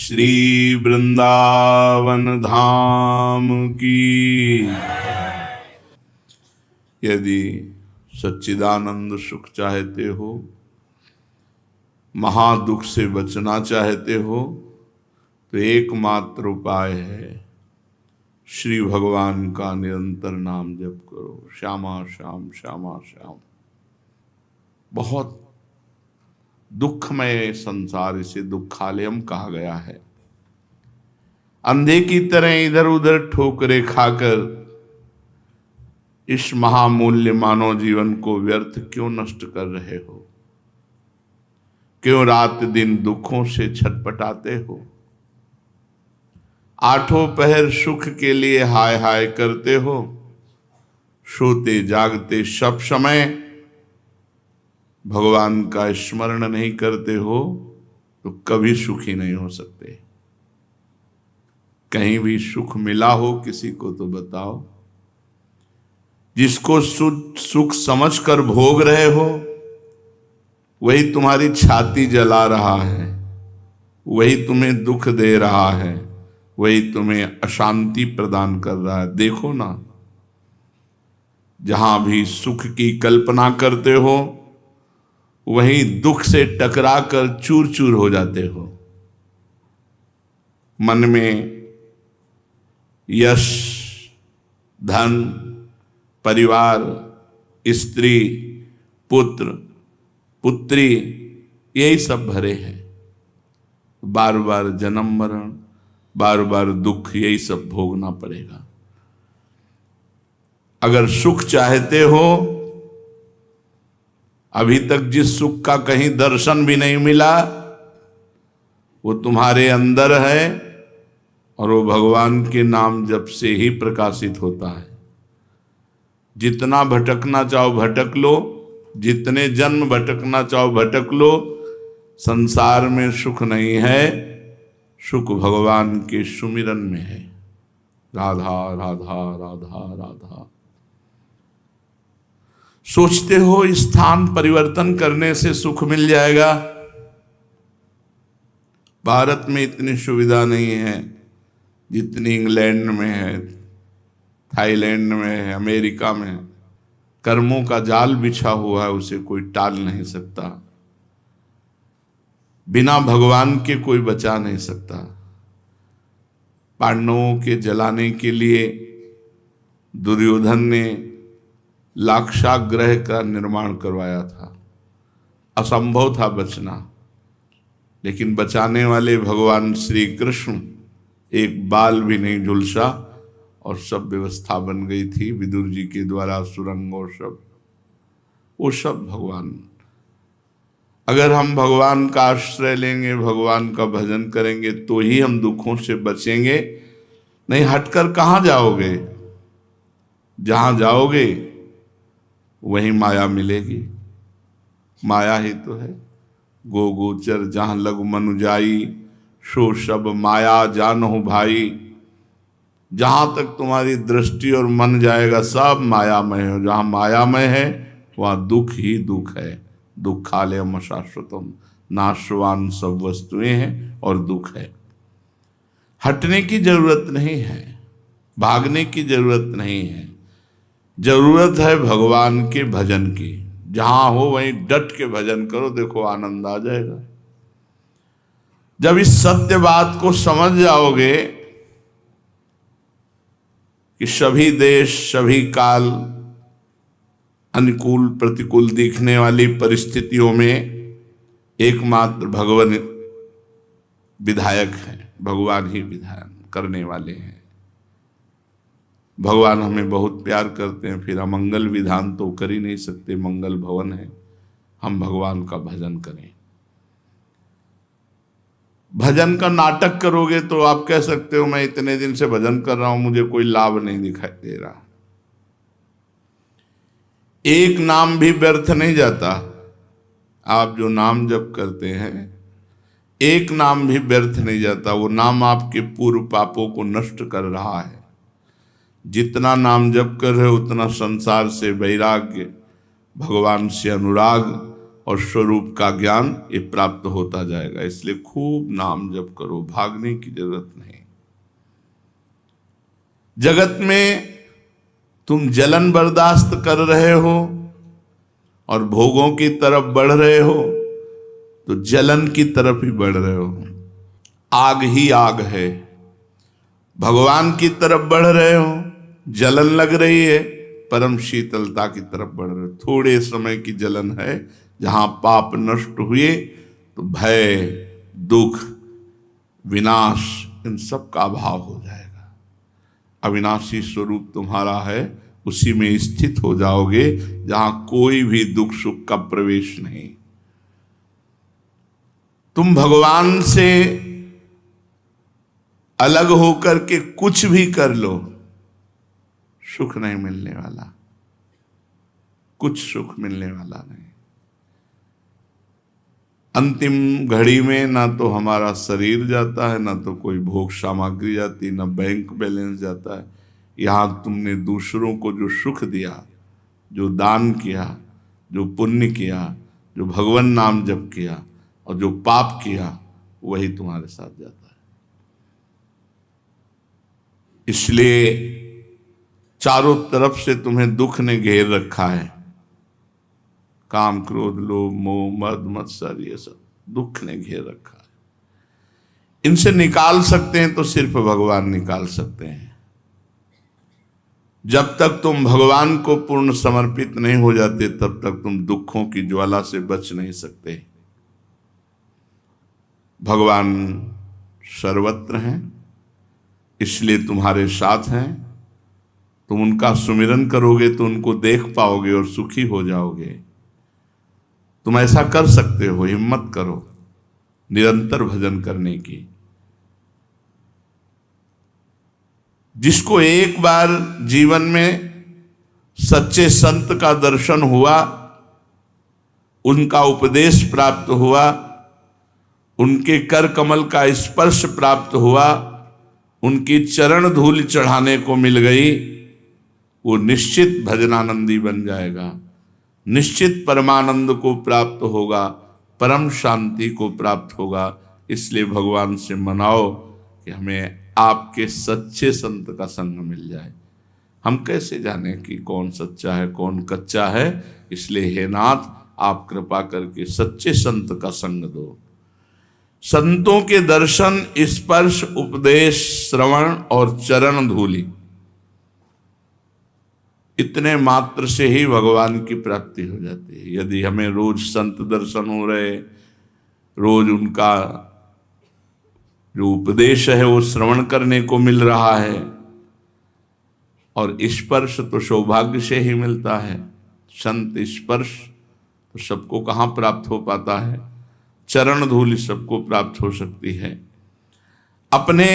श्री वृंदावन धाम की। यदि सच्चिदानंद सुख चाहते हो, महादुख से बचना चाहते हो, तो एकमात्र उपाय है श्री भगवान का निरंतर नाम जप करो। श्यामा श्याम श्यामा श्याम। बहुत दुखमय संसार, इसे दुखालयम कहा गया है। अंधे की तरह इधर उधर ठोकरे खाकर इस महामूल्य मानव जीवन को व्यर्थ क्यों नष्ट कर रहे हो? क्यों रात दिन दुखों से छटपटाते हो? आठों पहर सुख के लिए हाय हाय करते हो, सोते जागते सब समय भगवान का स्मरण नहीं करते हो, तो कभी सुखी नहीं हो सकते। कहीं भी सुख मिला हो किसी को तो बताओ। जिसको सुख समझकर भोग रहे हो, वही तुम्हारी छाती जला रहा है, वही तुम्हें दुख दे रहा है, वही तुम्हें अशांति प्रदान कर रहा है। देखो ना, जहां भी सुख की कल्पना करते हो, वहीं दुख से टकरा कर चूर चूर हो जाते हो। मन में यश, धन, परिवार, स्त्री, पुत्र, पुत्री, यही सब भरे हैं। बार बार जन्म मरण, बार बार दुख, यही सब भोगना पड़ेगा। अगर सुख चाहते हो, अभी तक जिस सुख का कहीं दर्शन भी नहीं मिला, वो तुम्हारे अंदर है और वो भगवान के नाम जप से ही प्रकाशित होता है। जितना भटकना चाहो भटक लो, जितने जन्म भटकना चाहो भटक लो, संसार में सुख नहीं है, सुख भगवान के सुमिरन में है। राधा राधा राधा राधा। सोचते हो स्थान परिवर्तन करने से सुख मिल जाएगा। भारत में इतनी सुविधा नहीं है जितनी इंग्लैंड में है, थाईलैंड में है, अमेरिका में है। कर्मों का जाल बिछा हुआ है, उसे कोई टाल नहीं सकता। बिना भगवान के कोई बचा नहीं सकता। पांडवों के जलाने के लिए दुर्योधन ने लाक्षागृह का निर्माण करवाया था। असंभव था बचना, लेकिन बचाने वाले भगवान श्री कृष्ण एक बाल भी नहीं झुलसा और सब व्यवस्था बन गई थी विदुर जी के द्वारा। सुरंग और सब, वो सब भगवान। अगर हम भगवान का आश्रय लेंगे, भगवान का भजन करेंगे, तो ही हम दुखों से बचेंगे। नहीं हटकर कहाँ जाओगे? जहां जाओगे वहीं माया मिलेगी। माया ही तो है। गो गोचर जहां लग मनु जाई, सो सब माया जानहु भाई। जहां तक तुम्हारी दृष्टि और मन जाएगा, सब मायामय हो। जहां मायामय है वहां दुख ही दुख है। दुखालयम शाश्वतम। नाशवान सब वस्तुएं हैं और दुख है। हटने की जरूरत नहीं है, भागने की जरूरत नहीं है। जरूरत है भगवान के भजन की। जहां हो वहीं डट के भजन करो, देखो आनंद आ जाएगा। जब इस सत्य बात को समझ जाओगे कि सभी देश, सभी काल, अनुकूल प्रतिकूल दिखने वाली परिस्थितियों में एकमात्र भगवान विधायक है, भगवान ही विधान करने वाले हैं। भगवान हमें बहुत प्यार करते हैं, फिर अमंगल विधान तो कर ही नहीं सकते। मंगल भवन है, हम भगवान का भजन करें। भजन का नाटक करोगे तो आप कह सकते हो मैं इतने दिन से भजन कर रहा हूं, मुझे कोई लाभ नहीं दिखाई दे रहा। एक नाम भी व्यर्थ नहीं जाता। आप जो नाम जप करते हैं, एक नाम भी व्यर्थ नहीं जाता। वो नाम आपके पूर्व पापों को नष्ट कर रहा है। जितना नाम जप कर रहे हो, उतना संसार से वैराग्य, भगवान से अनुराग और स्वरूप का ज्ञान ये प्राप्त होता जाएगा। इसलिए खूब नाम जप करो, भागने की जरूरत नहीं। जगत में तुम जलन बर्दाश्त कर रहे हो और भोगों की तरफ बढ़ रहे हो, तो जलन की तरफ ही बढ़ रहे हो। आग ही आग है। भगवान की तरफ बढ़ रहे हो, जलन लग रही है, परम शीतलता की तरफ बढ़ रहे हो। थोड़े समय की जलन है, जहां पाप नष्ट हुए तो भय, दुख, विनाश, इन सब का अभाव हो जाएगा। अविनाशी स्वरूप तुम्हारा है, उसी में स्थित हो जाओगे जहां कोई भी दुख सुख का प्रवेश नहीं। तुम भगवान से अलग होकर के कुछ भी कर लो, सुख नहीं मिलने वाला, कुछ सुख मिलने वाला नहीं। अंतिम घड़ी में ना तो हमारा शरीर जाता है, ना तो कोई भोग सामग्री जाती, ना बैंक बैलेंस जाता है। यहां तुमने दूसरों को जो सुख दिया, जो दान किया, जो पुण्य किया, जो भगवान नाम जप किया और जो पाप किया, वही तुम्हारे साथ जाता है। इसलिए चारों तरफ से तुम्हें दुख ने घेर रखा है। काम, क्रोध, लोभ, मोह, मद, मत्सर, ये सब दुख ने घेर रखा है। इनसे निकाल सकते हैं तो सिर्फ भगवान निकाल सकते हैं। जब तक तुम भगवान को पूर्ण समर्पित नहीं हो जाते, तब तक तुम दुखों की ज्वाला से बच नहीं सकते। भगवान सर्वत्र हैं, इसलिए तुम्हारे साथ हैं। तुम उनका सुमिरन करोगे तो उनको देख पाओगे और सुखी हो जाओगे। तुम ऐसा कर सकते हो, हिम्मत करो निरंतर भजन करने की। जिसको एक बार जीवन में सच्चे संत का दर्शन हुआ, उनका उपदेश प्राप्त हुआ, उनके कर कमल का स्पर्श प्राप्त हुआ, उनकी चरण धूल चढ़ाने को मिल गई, वो निश्चित भजनानंदी बन जाएगा, निश्चित परमानंद को प्राप्त होगा, परम शांति को प्राप्त होगा। इसलिए भगवान से मनाओ कि हमें आपके सच्चे संत का संग मिल जाए। हम कैसे जाने कि कौन सच्चा है कौन कच्चा है? इसलिए हे नाथ, आप कृपा करके सच्चे संत का संग दो। संतों के दर्शन, स्पर्श, उपदेश, श्रवण और चरण धूलि, इतने मात्र से ही भगवान की प्राप्ति हो जाती है। यदि हमें रोज संत दर्शन हो रहे, रोज उनका जो उपदेश है वो श्रवण करने को मिल रहा है, और स्पर्श तो सौभाग्य से ही मिलता है। संत स्पर्श तो सबको कहाँ प्राप्त हो पाता है, चरण धूलि सबको प्राप्त हो सकती है। अपने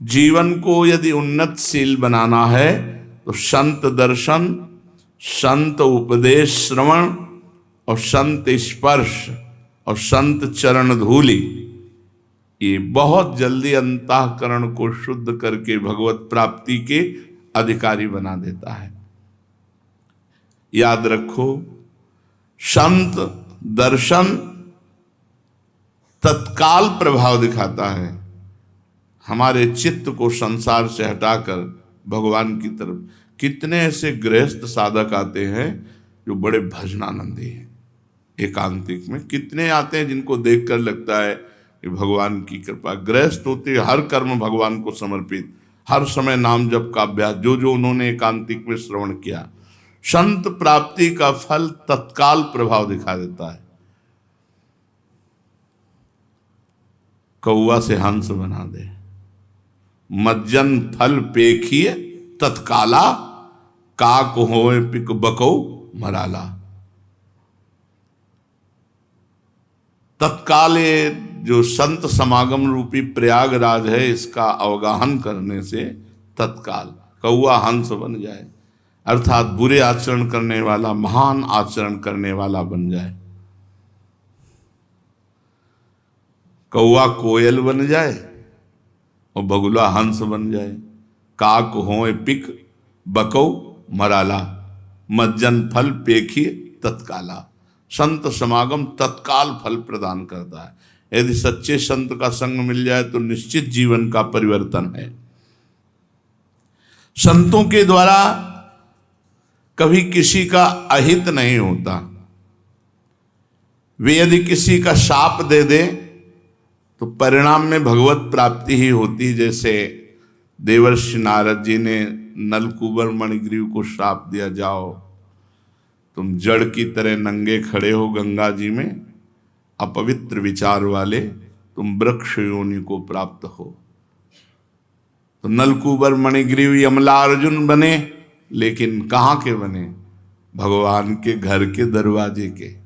जीवन को यदि उन्नतशील बनाना है तो संत दर्शन, संत उपदेश श्रवण और संत स्पर्श और संत चरण धूलि, ये बहुत जल्दी अंतःकरण को शुद्ध करके भगवत प्राप्ति के अधिकारी बना देता है। याद रखो, संत दर्शन तत्काल प्रभाव दिखाता है। हमारे चित्त को संसार से हटाकर भगवान की तरफ। कितने ऐसे गृहस्थ साधक आते हैं जो बड़े भजनानंदी हैं, एकांतिक में कितने आते हैं जिनको देखकर लगता है कि भगवान की कृपा। गृहस्थ होते हर कर्म भगवान को समर्पित, हर समय नाम जप का अभ्यास, जो जो उन्होंने एकांतिक में श्रवण किया। संत प्राप्ति का फल तत्काल प्रभाव दिखा देता है। कौआ से हंस बना दे, मज्जन फल पेखिए तत्काला, काक होए पिक बको मराला। तत्काल जो संत समागम रूपी प्रयागराज है, इसका अवगाहन करने से तत्काल कौआ हंस बन जाए, अर्थात बुरे आचरण करने वाला महान आचरण करने वाला बन जाए। कौआ कोयल बन जाए और बगुला हंस बन जाए। काक होए पिक बको मराला, मज्जन फल पेखिए तत्काला। संत समागम तत्काल फल प्रदान करता है। यदि सच्चे संत का संग मिल जाए तो निश्चित जीवन का परिवर्तन है। संतों के द्वारा कभी किसी का अहित नहीं होता। वे यदि किसी का शाप दे दे तो परिणाम में भगवत प्राप्ति ही होती। जैसे देवर्षि नारद जी ने नलकूबर मणिग्रीव को श्राप दिया, जाओ तुम जड़ की तरह नंगे खड़े हो गंगा जी में, अपवित्र विचार वाले, तुम वृक्ष योनि को प्राप्त हो। तो नलकूबर मणिग्रीव यमलार्जुन बने, लेकिन कहाँ के बने? भगवान के घर के दरवाजे के।